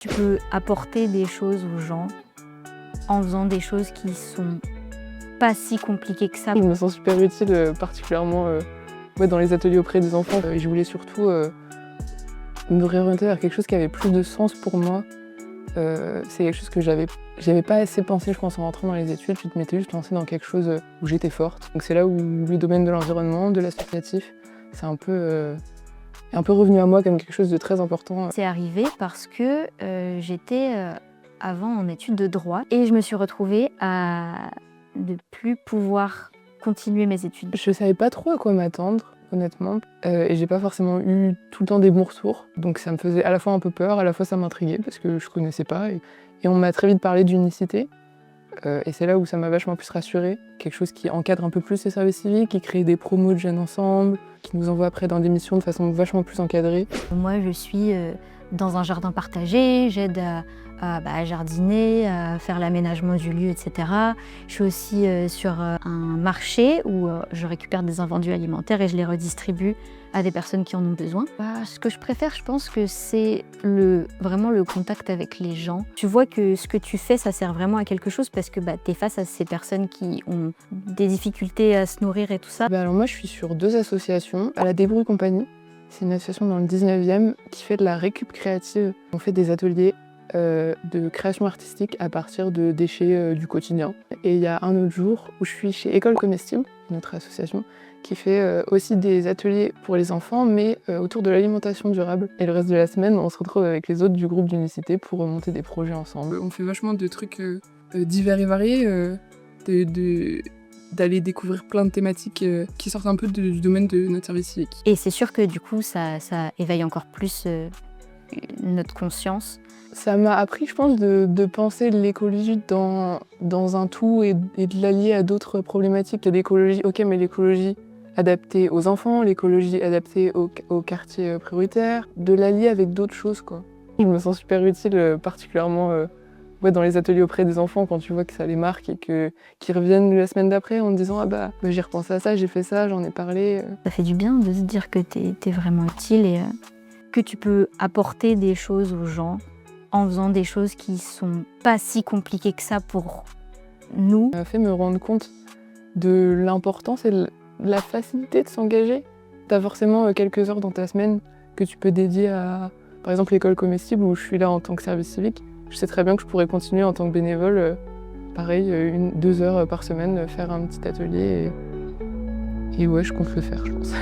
Tu peux apporter des choses aux gens en faisant des choses qui sont pas si compliquées que ça. Je me sens super utile, particulièrement dans les ateliers auprès des enfants. Je voulais surtout me réorienter vers quelque chose qui avait plus de sens pour moi. C'est quelque chose que j'avais pas assez pensé, je pense, en rentrant dans les études. Je m'étais juste lancée dans quelque chose où j'étais forte. Donc c'est là où le domaine de l'environnement, de l'associatif, c'est un peu revenu à moi comme quelque chose de très important. C'est arrivé parce que j'étais avant en études de droit et je me suis retrouvée à ne plus pouvoir continuer mes études. Je savais pas trop à quoi m'attendre, honnêtement, et j'ai pas forcément eu tout le temps des bons retours. Donc ça me faisait à la fois un peu peur, à la fois ça m'intriguait parce que je connaissais pas. Et on m'a très vite parlé d'unicité. Et c'est là où ça m'a vachement plus rassurée. Quelque chose qui encadre un peu plus les services civiques, qui crée des promos de jeunes ensemble, qui nous envoie après dans des missions de façon vachement plus encadrée. Moi, je suis dans un jardin partagé, j'aide à jardiner, à faire l'aménagement du lieu, etc. Je suis aussi sur un marché où je récupère des invendus alimentaires et je les redistribue à des personnes qui en ont besoin. Ce que je préfère, je pense que c'est vraiment le contact avec les gens. Tu vois que ce que tu fais, ça sert vraiment à quelque chose parce que tu es face à ces personnes qui ont des difficultés à se nourrir et tout ça. Alors moi, je suis sur 2 associations. À la Débrouille Compagnie, c'est une association dans le 19e qui fait de la récup créative. On fait des ateliers de création artistique à partir de déchets du quotidien. Et il y a un autre jour où je suis chez École Comestible, notre association, qui fait aussi des ateliers pour les enfants, mais autour de l'alimentation durable. Et le reste de la semaine, on se retrouve avec les autres du groupe d'unicité pour monter des projets ensemble. On fait vachement de trucs divers et variés, d'aller découvrir plein de thématiques qui sortent un peu du domaine de notre service civique. Et c'est sûr que du coup, ça éveille encore plus notre conscience. Ça m'a appris, je pense, de penser l'écologie dans un tout et de l'allier à d'autres problématiques. Il y a l'écologie, ok, mais l'écologie adaptée aux enfants, l'écologie adaptée aux quartiers prioritaires, de l'allier avec d'autres choses, quoi. Je me sens super utile, particulièrement dans les ateliers auprès des enfants, quand tu vois que ça les marque et qu'ils reviennent la semaine d'après en disant « Ah bah j'ai repensé à ça, j'ai fait ça, j'en ai parlé ». Ça fait du bien de se dire que t'es vraiment utile et que tu peux apporter des choses aux gens en faisant des choses qui sont pas si compliquées que ça pour nous. Ça m'a fait me rendre compte de l'importance et de la facilité de s'engager. T'as forcément quelques heures dans ta semaine que tu peux dédier à, par exemple, l'école comestible où je suis là en tant que service civique. Je sais très bien que je pourrais continuer en tant que bénévole, pareil, 2 heures par semaine, faire un petit atelier. Et ouais, je compte le faire, je pense.